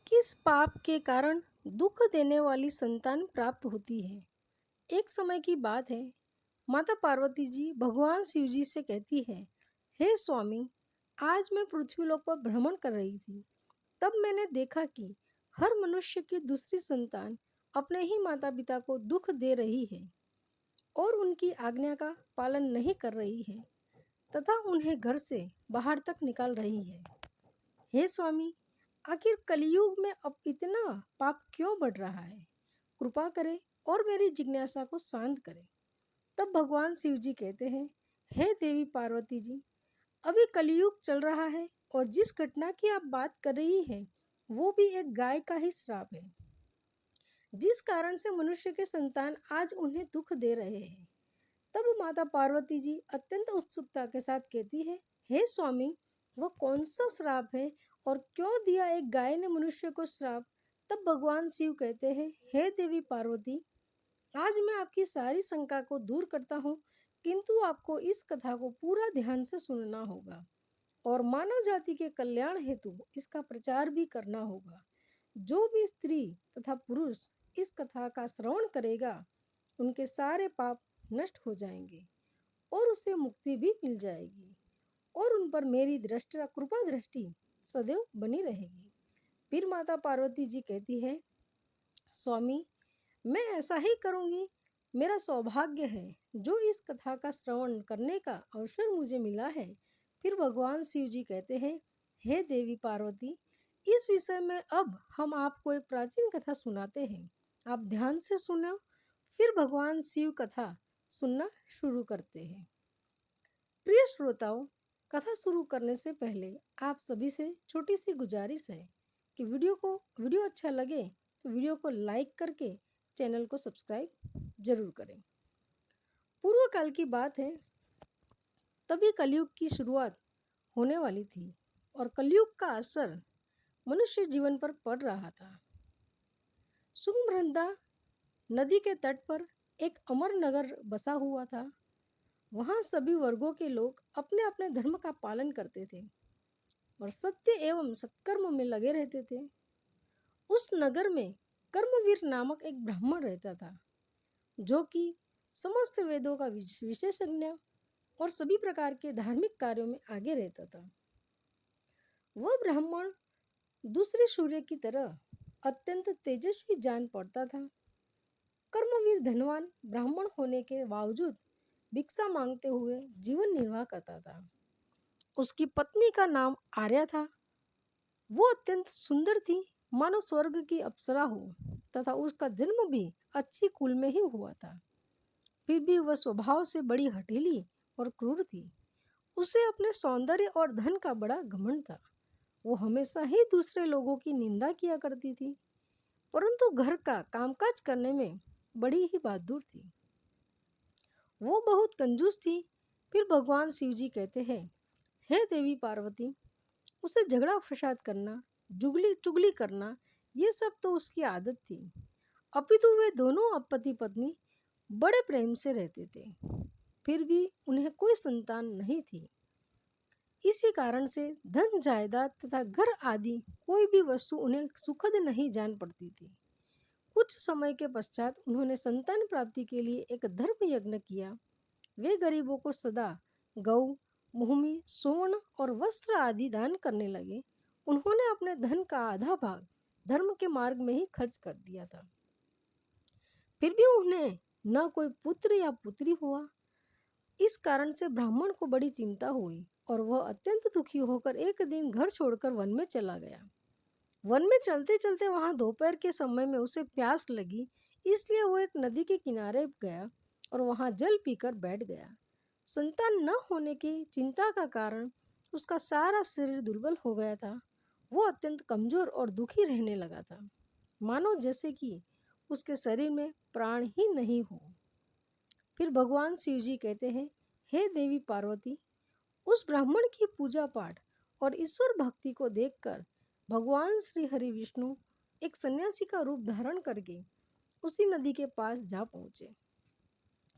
किस पाप के कारण दुख देने वाली संतान प्राप्त होती है। एक समय की बात है, माता पार्वती जी भगवान शिव जी से कहती है, हे स्वामी, आज मैं पृथ्वीलोक पर भ्रमण कर रही थी। तब मैंने देखा कि हर मनुष्य की दूसरी संतान अपने ही माता पिता को दुख दे रही है और उनकी आज्ञा का पालन नहीं कर रही है तथा उन्हें घर से बाहर तक निकाल रही है। हे स्वामी, आखिर कलयुग में अब इतना पाप क्यों बढ़ रहा है? कृपा करें और मेरी जिज्ञासा को शांत करें। तब भगवान शिव जी कहते हैं, हे देवी पार्वती जी, अभी कलयुग चल रहा है और जिस घटना की आप बात कर रही हैं वो भी एक गाय का ही श्राप है, जिस कारण से मनुष्य के संतान आज उन्हें दुख दे रहे हैं। तब माता पार्वती जी अत्यंत उत्सुकता के साथ कहती है, हे स्वामी, वह कौन सा श्राप है और क्यों दिया एक गाय ने मनुष्य को श्राप? तब भगवान शिव कहते हैं, हे देवी पार्वती, आज मैं आपकी सारी शंका को दूर करता हूँ, किंतु आपको इस कथा को पूरा ध्यान से सुनना होगा और मानव जाति के कल्याण हेतु इसका प्रचार भी करना होगा। जो भी स्त्री तथा पुरुष इस कथा का श्रवण करेगा, उनके सारे पाप नष्ट हो जाएंगे और उसे मुक्ति भी मिल जाएगी और उन पर मेरी दृष्टि कृपा दृष्टि सदैव बनी रहेगी। फिर माता पार्वती जी कहती है, स्वामी, मैं ऐसा ही करूँगी। मेरा सौभाग्य है जो इस कथा का श्रवण करने का अवसर मुझे मिला है। फिर भगवान शिव जी कहते हैं, हे देवी पार्वती, इस विषय में अब हम आपको एक प्राचीन कथा सुनाते हैं। आप ध्यान से सुनो। फिर भगवान शिव कथा सुनना शुरू करते हैं। प्रिय श्रोताओं, कथा शुरू करने से पहले आप सभी से छोटी सी गुजारिश है कि वीडियो अच्छा लगे तो वीडियो को लाइक करके चैनल को सब्सक्राइब जरूर करें। पूर्व काल की बात है, तभी कलयुग की शुरुआत होने वाली थी और कलयुग का असर मनुष्य जीवन पर पड़ रहा था। सुमरंदा नदी के तट पर एक अमर नगर बसा हुआ था। वहाँ सभी वर्गों के लोग अपने अपने धर्म का पालन करते थे और सत्य एवं सत्कर्म में लगे रहते थे। उस नगर में कर्मवीर नामक एक ब्राह्मण रहता था, जो कि समस्त वेदों का विशेषज्ञ और सभी प्रकार के धार्मिक कार्यों में आगे रहता था। वह ब्राह्मण दूसरे सूर्य की तरह अत्यंत तेजस्वी जान पड़ता था। कर्मवीर धनवान ब्राह्मण होने के बावजूद भिक्षा मांगते हुए जीवन निर्वाह करता था। उसकी पत्नी का नाम आर्या था। वो अत्यंत सुंदर थी, मानो स्वर्ग की अप्सरा हो, तथा उसका जन्म भी अच्छी कुल में ही हुआ था। फिर भी वह स्वभाव से बड़ी हठीली और क्रूर थी। उसे अपने सौंदर्य और धन का बड़ा घमंड था। वो हमेशा ही दूसरे लोगों की निंदा किया करती थी, परंतु घर का कामकाज करने में बड़ी ही बहादुर थी। वो बहुत कंजूस थी। फिर भगवान शिव जी कहते हैं, हे देवी पार्वती, उसे झगड़ा फसाद करना, चुगली करना, ये सब तो उसकी आदत थी। अपितु वे दोनों पति पत्नी बड़े प्रेम से रहते थे, फिर भी उन्हें कोई संतान नहीं थी। इसी कारण से धन जायदाद तथा घर आदि कोई भी वस्तु उन्हें सुखद नहीं जान पड़ती थी। कुछ समय के पश्चात उन्होंने संतान प्राप्ति के लिए एक धर्म यज्ञ किया। वे गरीबों को सदा गौ, भूमि, स्वर्ण और वस्त्र आदि दान करने लगे। उन्होंने अपने धन का आधा भाग धर्म के मार्ग में ही खर्च कर दिया था। फिर भी उन्हें न कोई पुत्र या पुत्री हुआ। इस कारण से ब्राह्मण को बड़ी चिंता हुई और वह अत्यंत दुखी होकर एक दिन घर छोड़कर वन में चला गया। वन में चलते चलते वहां दोपहर के समय में उसे प्यास लगी, इसलिए वो एक नदी के किनारे गया और वहां जल पीकर बैठ गया। संतान न होने की चिंता का कारण उसका सारा शरीर दुर्बल हो गया था। वो अत्यंत कमजोर और दुखी रहने लगा था, मानो जैसे कि उसके शरीर में प्राण ही नहीं हो। फिर भगवान शिव जी कहते हैं, हे देवी पार्वती, उस ब्राह्मण की पूजा पाठ और ईश्वर भक्ति को देखकर भगवान श्री हरि विष्णु एक सन्यासी का रूप धारण करके उसी नदी के पास जा पहुँचे।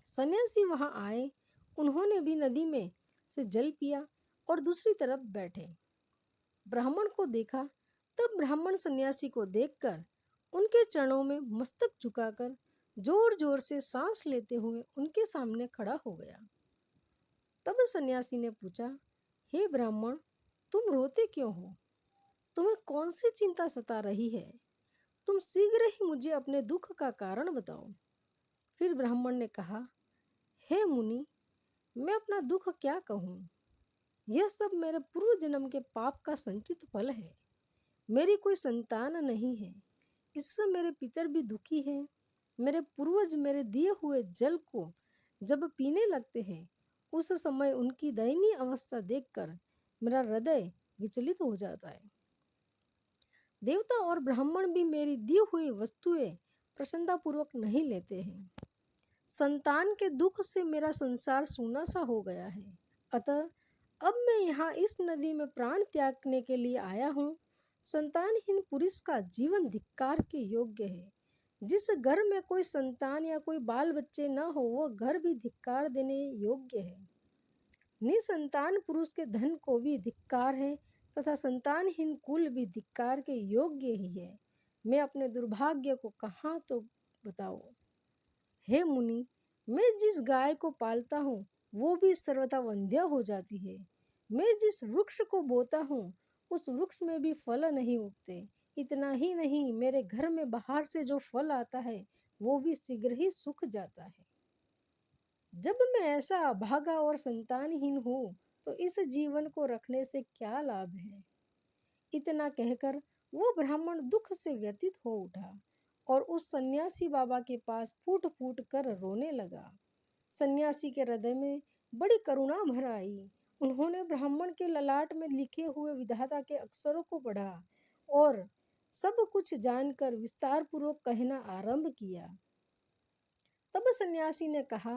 सन्यासी वहां आए। उन्होंने भी नदी में से जल पिया और दूसरी तरफ बैठे। ब्राह्मण को देखा तब ब्राह्मण सन्यासी को देखकर उनके चरणों में मस्तक झुकाकर जोर जोर से सांस लेते हुए उनके सामने खड़ा हो गया। तब सन्यासी ने पूछा, हे ब्राह्मण, तुम रोते क्यों हो? तुम्हें कौन सी चिंता सता रही है? तुम शीघ्र ही मुझे अपने दुख का कारण बताओ। फिर ब्राह्मण ने कहा, हे मुनि, मैं अपना दुख क्या कहूँ? यह सब मेरे पूर्व जन्म के पाप का संचित फल है। मेरी कोई संतान नहीं है, इससे मेरे पितर भी दुखी हैं। मेरे पूर्वज मेरे दिए हुए जल को जब पीने लगते हैं, उस समय उनकी दयनीय अवस्था देखकर मेरा हृदय विचलित हो जाता है। देवता और ब्राह्मण भी मेरी दी हुई वस्तुएं प्रसन्नतापूर्वक नहीं लेते हैं। संतान के दुख से मेरा संसार सूना सा हो गया है। अतः अब मैं यहाँ इस नदी में प्राण त्यागने के लिए आया हूँ। संतानहीन पुरुष का जीवन धिक्कार के योग्य है। जिस घर में कोई संतान या कोई बाल बच्चे न हो, वह घर भी धिक्कार देने योग्य है। निसंतान पुरुष के धन को भी धिक्कार है तथा संतानहीन कुल भी धिक्कार के योग्य ही है। मैं अपने दुर्भाग्य को कहाँ तो बताऊं। हे मुनि, मैं जिस गाय को पालता हूँ वो भी सर्वथा वंध्य हो जाती है। मैं जिस वृक्ष को बोता हूँ उस वृक्ष में भी फल नहीं उगते। इतना ही नहीं, मेरे घर में बाहर से जो फल आता है वो भी शीघ्र ही सूख जाता है। जब मैं ऐसा अभागा और संतानहीन हूँ तो इस जीवन को रखने से क्या लाभ है? इतना कहकर वो ब्राह्मण दुख से व्यथित हो उठा और उस सन्यासी बाबा के पास फूट फूट कर रोने लगा। सन्यासी के हृदय में बड़ी करुणा भर आई। उन्होंने ब्राह्मण के ललाट में लिखे हुए विधाता के अक्षरों को पढ़ा और सब कुछ जानकर विस्तार पूर्वक कहना आरंभ किया। तब सन्यासी ने कहा,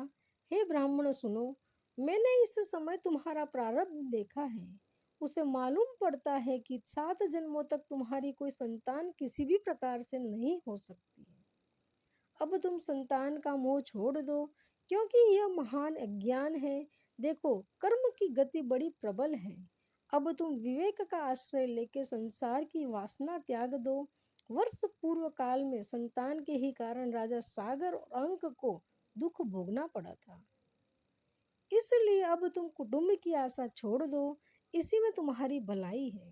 हे ब्राह्मण सुनो, मैंने इस समय तुम्हारा प्रारब्ध देखा है। उसे मालूम पड़ता है कि 7 जन्मों तक तुम्हारी कोई संतान किसी भी प्रकार से नहीं हो सकती है। अब तुम संतान का मोह छोड़ दो, क्योंकि यह महान अज्ञान है। देखो, कर्म की गति बड़ी प्रबल है। अब तुम विवेक का आश्रय लेके संसार की वासना त्याग दो। वर्ष पूर्व काल में संतान के ही कारण राजा सागर और अंक को दुख भोगना पड़ा था। इसलिए अब तुम कुटुंब की आशा छोड़ दो, इसी में तुम्हारी भलाई है।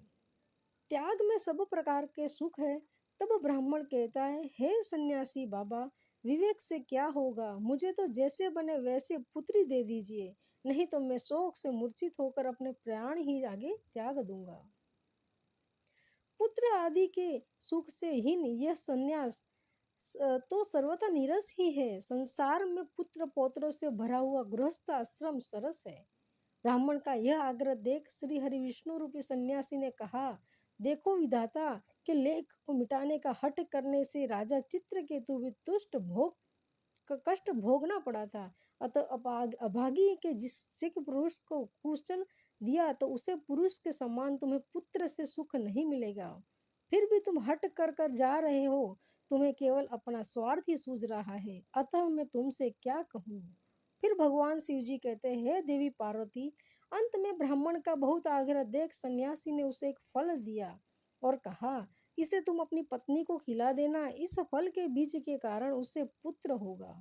त्याग में सब प्रकार के सुख है। तब ब्राह्मण कहता है, हे सन्यासी बाबा, विवेक से क्या होगा? मुझे तो जैसे बने वैसे पुत्री दे दीजिए, नहीं तो मैं शोक से मूर्छित होकर अपने प्राण ही आगे त्याग दूंगा। पुत्र आदि के सुख से हीन यह सन्यास तो सर्वथा नीरस ही है। संसार में पुत्र पौत्रों से भरा हुआ गृहस्थ आश्रम सरस है। ब्राह्मण का यह आग्रह देख श्री हरि विष्णु रूपी सन्यासी ने कहा, देखो, विधाता के लेख को मिटाने का हठ करने से राजा चित्रकेतु भी कष्ट भोगना पड़ा था। अतः अभागी के जिस सिख पुरुष को कुशल दिया तो उसे पुरुष के समान तुम्हें पुत्र से सुख नहीं मिलेगा। फिर भी तुम हट कर कर जा रहे हो। तुम्हें केवल अपना स्वार्थ ही सूझ रहा है। अतः मैं तुमसे क्या कहूँ। फिर भगवान शिव जी कहते हैं, देवी पार्वती, अंत में ब्राह्मण का बहुत आग्रह देख सन्यासी ने उसे एक फल दिया और कहा, इसे तुम अपनी पत्नी को खिला देना। इस फल के बीज के कारण उसे पुत्र होगा।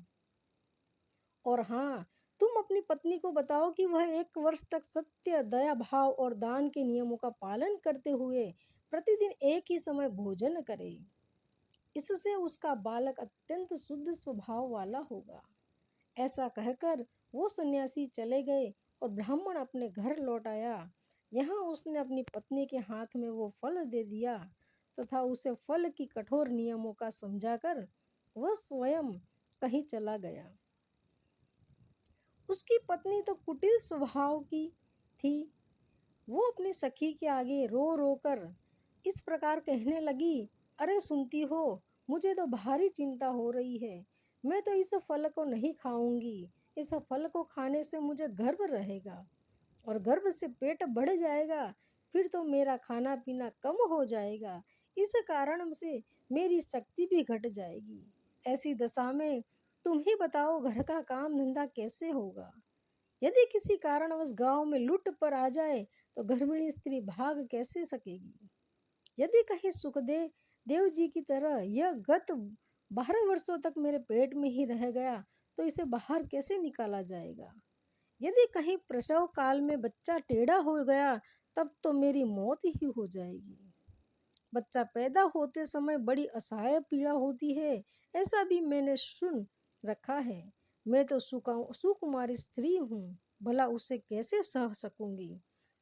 और हाँ, तुम अपनी पत्नी को बताओ कि वह 1 वर्ष तक सत्य, दया भाव और दान के नियमों का पालन करते हुए प्रतिदिन एक ही समय भोजन करे। इससे उसका बालक अत्यंत शुद्ध स्वभाव वाला होगा। ऐसा कहकर वो सन्यासी चले गए और ब्राह्मण अपने घर लौट आया। यहाँ उसने अपनी पत्नी के हाथ में वो फल दे दिया तथा उसे फल की कठोर नियमों का समझाकर वह स्वयं कहीं चला गया। उसकी पत्नी तो कुटिल स्वभाव की थी। वो अपनी सखी के आगे रो रो कर इस प्रकार कहने लगी, अरे सुनती हो, मुझे तो भारी चिंता हो रही है। मैं तो इस फल को नहीं खाऊंगी। इस फल को खाने से मुझे गर्व रहेगा और गर्भ से पेट बढ़ जाएगा। फिर तो मेरा खाना पीना कम हो जाएगा। इस कारण से मेरी शक्ति भी घट जाएगी। ऐसी दशा में तुम ही बताओ, घर का काम धंधा कैसे होगा? यदि किसी कारणवश गांव में लूट पर आ जाए तो गर्भिणी स्त्री भाग कैसे सकेगी? यदि कहीं सुखदेव देव जी की तरह यह गत 12 वर्षों तक मेरे पेट में ही रह गया तो इसे बाहर कैसे निकाला जाएगा। यदि कहीं प्रसव काल में बच्चा टेढ़ा हो गया तब तो मेरी मौत ही हो जाएगी। बच्चा पैदा होते समय बड़ी असहाय पीड़ा होती है, ऐसा भी मैंने सुन रखा है। मैं तो सुकुमारी स्त्री हूँ, भला उसे कैसे सह सकूंगी।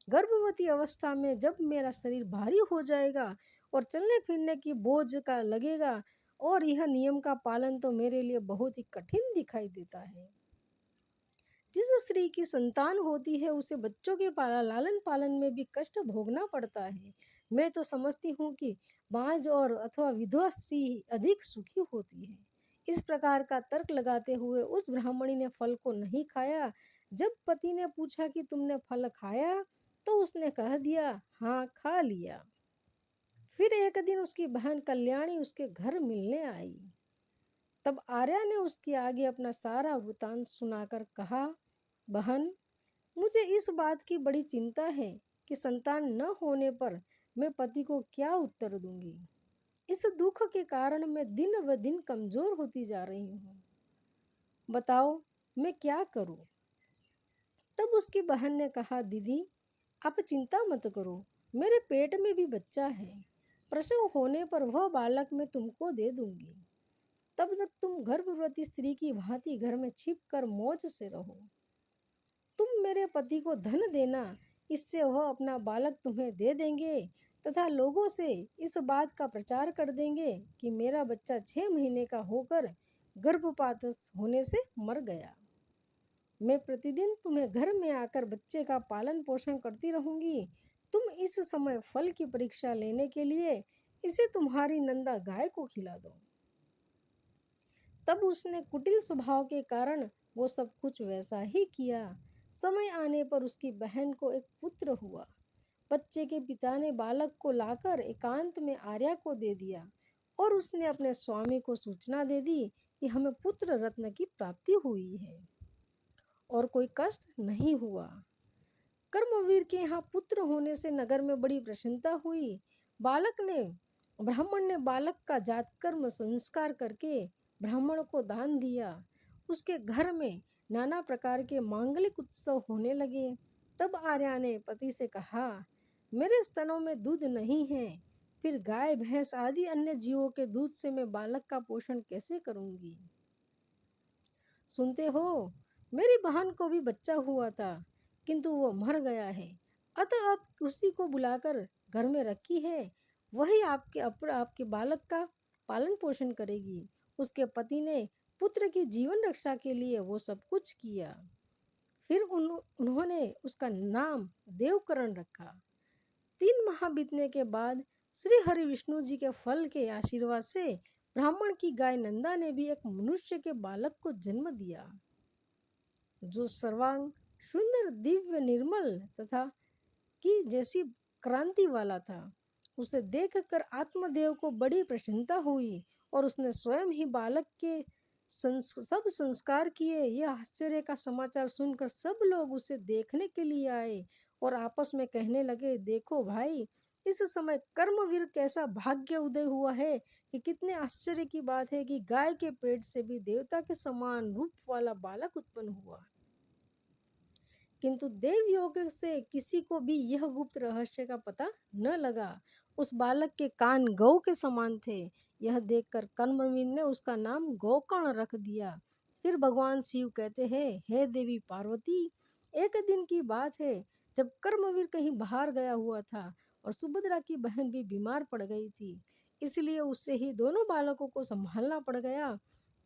गर्भवती अवस्था में जब मेरा शरीर भारी हो जाएगा और चलने फिरने की बोझ का लगेगा, और यह नियम का पालन तो मेरे लिए बहुत ही कठिन दिखाई देता है। जिस स्त्री की संतान होती है उसे बच्चों के लालन पालन में भी कष्ट भोगना पड़ता है। मैं तो समझती हूँ कि बांझ और अथवा विधवा स्त्री अधिक सुखी होती है। इस प्रकार का तर्क लगाते हुए उस ब्राह्मणी ने फल को नहीं खाया। जब पति ने पूछा कि तुमने फल खाया तो उसने कह दिया, हाँ खा लिया। फिर एक दिन उसकी बहन कल्याणी उसके घर मिलने आई। तब आर्या ने उसके आगे अपना सारा वृतांत सुनाकर कहा, बहन, मुझे इस बात की बड़ी चिंता है कि संतान न होने पर मैं पति को क्या उत्तर दूंगी। इस दुख के कारण मैं दिन ब दिन कमजोर होती जा रही हूँ। बताओ मैं क्या करूँ। तब उसकी बहन ने कहा, दीदी आप चिंता मत करो, मेरे पेट में भी बच्चा है। प्रसव होने पर वह बालक मैं तुमको दे दूंगी। तब तक तुम गर्भवती स्त्री की भांति घर में छिप कर मौज से रहो। तुम मेरे पति को धन देना, इससे वह अपना बालक तुम्हें दे देंगे तथा लोगों से इस बात का प्रचार कर देंगे कि मेरा बच्चा 6 महीने का होकर गर्भपात होने से मर गया। मैं प्रतिदिन तुम्हें घर में आकर बच्चे का पालन पोषण करती रहूंगी। तुम इस समय फल की परीक्षा लेने के लिए इसे तुम्हारी नंदा गाय को खिला दो। तब उसने कुटिल स्वभाव के कारण वो सब कुछ वैसा ही किया। समय आने पर उसकी बहन को एक पुत्र हुआ। बच्चे के पिता ने बालक को लाकर एकांत में आर्या को दे दिया और उसने अपने स्वामी को सूचना दे दी कि हमें पुत्र रत्न की प्राप्ति हुई है और कोई कष्ट नहीं हुआ। कर्मवीर के यहाँ पुत्र होने से नगर में बड़ी प्रसन्नता हुई। ब्राह्मण ने बालक का जातकर्म संस्कार करके ब्राह्मण को दान दिया। उसके घर में नाना प्रकार के मांगलिक उत्सव होने लगे। तब आर्या ने पति से कहा, मेरे स्तनों में दूध नहीं है, फिर गाय भैंस आदि अन्य जीवों के दूध से मैं बालक का पोषण कैसे करूंगी। सुनते हो, मेरी बहन को भी बच्चा हुआ था किंतु वो मर गया है, अतः अब उसी को बुलाकर घर में रखी है, वही आपके बालक का पालन पोषण करेगी। उसके पति ने पुत्र की जीवन रक्षा के लिए वो सब कुछ किया। फिर उन्होंने उसका नाम देवकरण रखा। 3 माह बीतने के बाद श्री हरि विष्णु जी के फल के आशीर्वाद से ब्राह्मण की गाय नंदा ने भी एक मनुष्य के बालक को जन्म दिया, जो सर्वांग सुंदर दिव्य निर्मल तथा की जैसी क्रांति वाला था। उसे देखकर आत्मदेव को बड़ी प्रसन्नता हुई और उसने स्वयं ही बालक के सब संस्कार किए। यह आश्चर्य का समाचार सुनकर सब लोग उसे देखने के लिए आए और आपस में कहने लगे, देखो भाई, इस समय कर्मवीर कैसा भाग्य उदय हुआ है कि कितने आश्चर्य की बात है कि गाय के पेट से भी देवता के समान रूप वाला बालक उत्पन्न हुआ। किंतु देव योग से किसी को भी यह गुप्त रहस्य का पता न लगा। उस बालक के कान गौ के समान थे। यह देखकर कर्मवीर ने उसका नाम गोकर्ण रख दिया। फिर भगवान शिव कहते हैं, हे देवी पार्वती, एक दिन की बात है जब कर्मवीर कहीं बाहर गया हुआ था और सुभद्रा की बहन भी बीमार पड़ गई थी, इसलिए उससे ही दोनों बालकों को संभालना पड़ गया।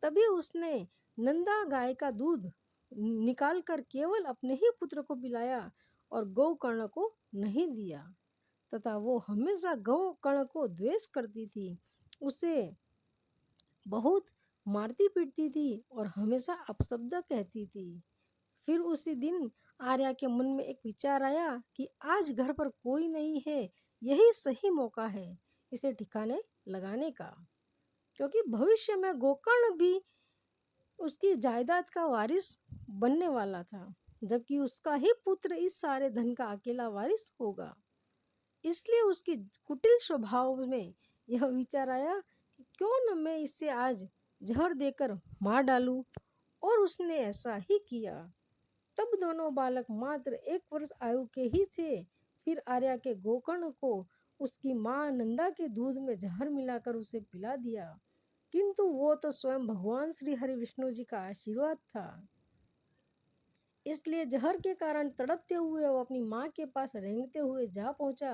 तभी उसने नंदा गाय का दूध निकालकर केवल अपने ही पुत्र को पिलाया और गोकर्ण को नहीं दिया, तथा वो हमेशा गोकर्ण को द्वेष करती थी, उसे बहुत मारती पीटती थी और हमेशा अपशब्द कहती थी। फिर उसी दिन आर्या के मन में एक विचार आया कि आज घर पर कोई नहीं है, यही सही मौका है इसे ठिकाने लगाने का, क्योंकि भविष्य में गोकर्ण भी उसकी जायदाद का वारिस बनने वाला था, जबकि उसका ही पुत्र इस सारे धन का अकेला वारिस होगा। इसलिए उसकी कुटिल स्वभाव में यह विचार आया कि क्यों न मैं इसे आज जहर देकर मार डालूं, और उसने ऐसा ही किया। तब दोनों बालक मात्र 1 वर्ष आयु के ही थे। फिर आर्या के गोकर्ण को उसकी माँ नंदा के दूध में जहर मिलाकर उसे पिला दिया, किंतु वो तो स्वयं भगवान श्री हरि विष्णु जी का आशीर्वाद था। इसलिए जहर के कारण तड़पते हुए वो अपनी माँ के पास रेंगते हुए जा पहुंचा।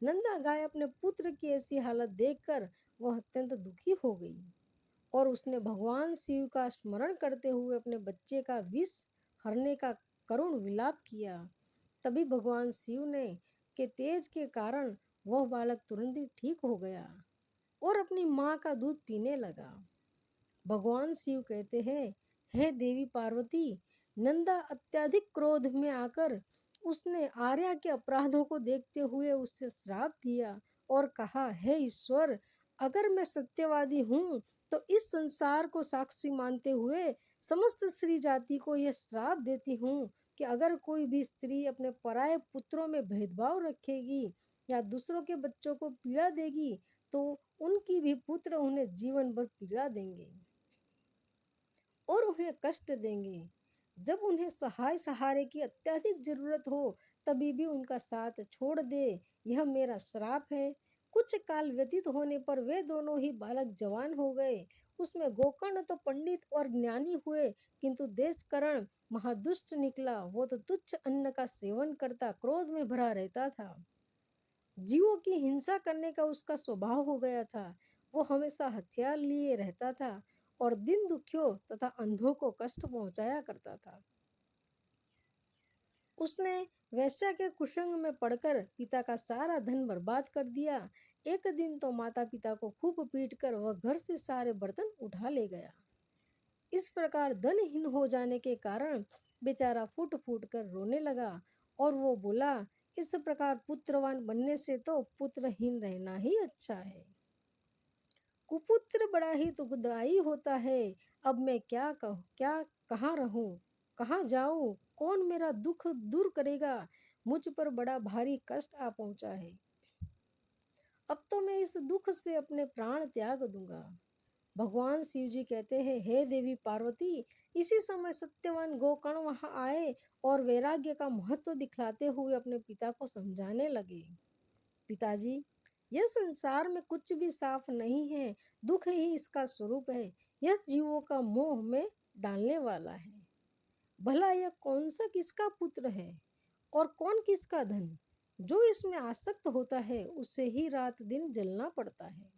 नंदा गाय अपने पुत्र की ऐसी हालत देखकर वह अत्यंत दुखी हो गई, और उसने भगवान शिव का स्मरण करते हुए अपने बच्चे का विष हरने का करुण विलाप किया। तभी भगवान शिव ने के तेज के कारण वह बालक तुरंत ही ठीक हो गया और अपनी माँ का दूध पीने लगा। भगवान शिव कहते हैं, हे देवी पार्वती, नंदा अत्यधिक क्रोध में आकर उसने आर्या के अपराधों को देखते हुए उससे श्राप दिया और कहा, हे ईश्वर, अगर मैं सत्यवादी हूँ तो इस संसार को साक्षी मानते हुए समस्त स्त्री जाति को यह श्राप देती हूँ कि अगर कोई भी स्त्री अपने पराये पुत्रों में भेदभाव रखेगी या दूसरों के बच्चों को पीड़ा देगी तो उनकी भी पुत्र उन्हें जीवन भर पीड़ा देंगे और उन्हें कष्ट देंगे। जब उन्हें सहारे की अत्यधिक जरूरत हो तभी भी उनका साथ छोड़ दे, यह मेरा श्राप है। कुछ काल व्यतीत होने पर वे दोनों ही बालक जवान हो गए। उसमें गोकर्ण तो पंडित और ज्ञानी हुए, किंतु देशकर्ण महादुष्ट निकला। वो तो तुच्छ अन्न का सेवन करता क्रोध में भरा रहता था। जीवों की हिंसा करने का उसका स्वभाव हो गया था। वो हमेशा हथियार लिए रहता था और दिन दुखियों तथा अंधों को कष्ट पहुंचाया करता था। उसने वैश्या के कुसंग में पड़कर पिता का सारा धन बर्बाद कर दिया। एक दिन तो माता पिता को खूब पीटकर वह घर से सारे बर्तन उठा ले गया। इस प्रकार धनहीन हो जाने के कारण बेचारा फूट फूट कर रोने लगा और वो बोला, इस प्रकार पुत्रवान बनने से तो पुत्रहीन रहना ही अच्छा है। कुपुत्र बड़ा ही दुखदाई होता है। अब मैं क्या कहूँ, क्या कहाँ रहूं, कहाँ जाऊं, कौन मेरा दुख दूर करेगा। मुझ पर बड़ा भारी कष्ट आ पहुंचा है। अब तो मैं इस दुख से अपने प्राण त्याग दूंगा। भगवान शिव जी कहते हैं, हे देवी पार्वती, इसी समय सत्यवान गोकर्ण वहां आए और वैराग्य का महत्व दिखलाते हुए अपने पिता को समझाने लगे। पिताजी, यह संसार में कुछ भी साफ नहीं है, दुख ही इसका स्वरूप है। यह जीवों का मोह में डालने वाला है। भला यह कौन सा किसका पुत्र है और कौन किसका धन? जो इसमें आसक्त होता है उसे ही रात दिन जलना पड़ता है।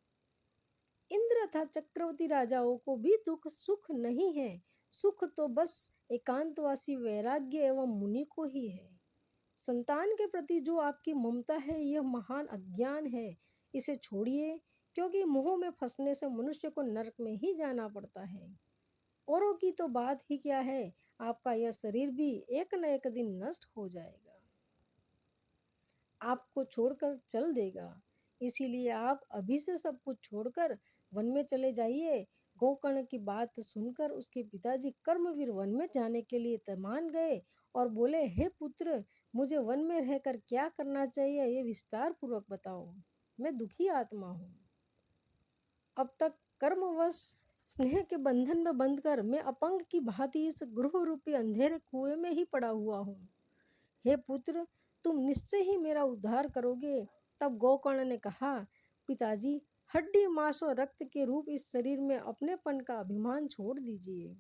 इंद्र तथा चक्रवर्ती राजाओं को भी दुख सुख नहीं है। सुख तो बस एकांतवासी वैराग्य एवं मुनि को ही है। संतान के प्रति जो आपकी ममता है यह महान अज्ञान है। इसे छोड़िए, क्योंकि मोह में फंसने से मनुष्य को नरक में ही जाना पड़ता है। औरों की तो बात ही क्या है, आपका यह शरीर भी एक न एक दिन नष्ट हो जाएगा, आपको छोड़कर चल देगा। इसीलिए आप अभी से सब कुछ छोड़कर वन में चले जाइए। गोकर्ण की बात सुनकर उसके पिताजी कर्मवीर वन में जाने के लिए मान गए और बोले, हे पुत्र, मुझे वन में रहकर क्या करना चाहिए ये विस्तार पूर्वक बताओ। मैं दुखी आत्मा हूँ। अब तक कर्मवश स्नेह के बंधन में बंधकर मैं अपंग की भांति इस गृह रूपी अंधेरे कुएं में ही पड़ा हुआ हूँ। हे पुत्र, तुम निश्चय ही मेरा उद्धार करोगे। तब गोकर्ण ने कहा, पिताजी, हड्डी मांस और रक्त के रूप इस शरीर में अपनेपन का अभिमान छोड़ दीजिए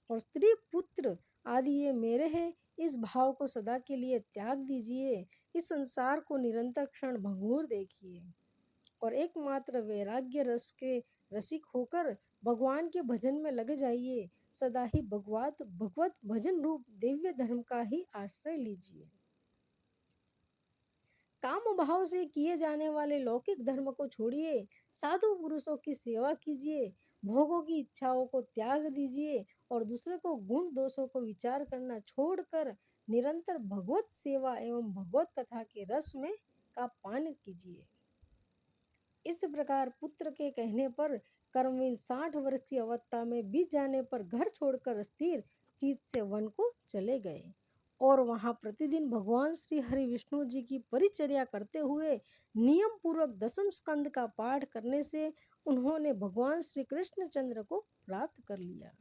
और स्त्री पुत्र आदि ये मेरे हैं इस भाव को सदा के लिए त्याग दीजिए। इस संसार को निरंतर क्षण भंगुर देखिए और एकमात्र वैराग्य रस के रसिक होकर भगवान के भजन में लग जाइए। सदा ही भगवत भजन रूप दिव्य धर्म का ही आश्रय लीजिए। काम भाव से किए जाने वाले लौकिक धर्म को छोड़िए, साधु पुरुषों की सेवा कीजिए, भोगों की इच्छाओं को त्याग दीजिए और दूसरे को गुण दोषों को विचार करना छोड़कर निरंतर भगवत सेवा एवं भगवत कथा के रस में का पान कीजिए। इस प्रकार पुत्र के कहने पर कर्मवीर 60 वर्ष की अवस्था में बीत जाने पर घर छोड़कर स्थिर चित्त से वन को चले गए और वहाँ प्रतिदिन भगवान श्री हरि विष्णु जी की परिचर्या करते हुए नियम पूर्वक दसम स्कंद का पाठ करने से उन्होंने भगवान श्री कृष्णचंद्र को प्राप्त कर लिया।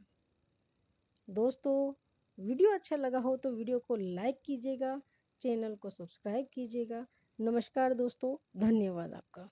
दोस्तों, वीडियो अच्छा लगा हो तो वीडियो को लाइक कीजिएगा, चैनल को सब्सक्राइब कीजिएगा। नमस्कार दोस्तों, धन्यवाद आपका।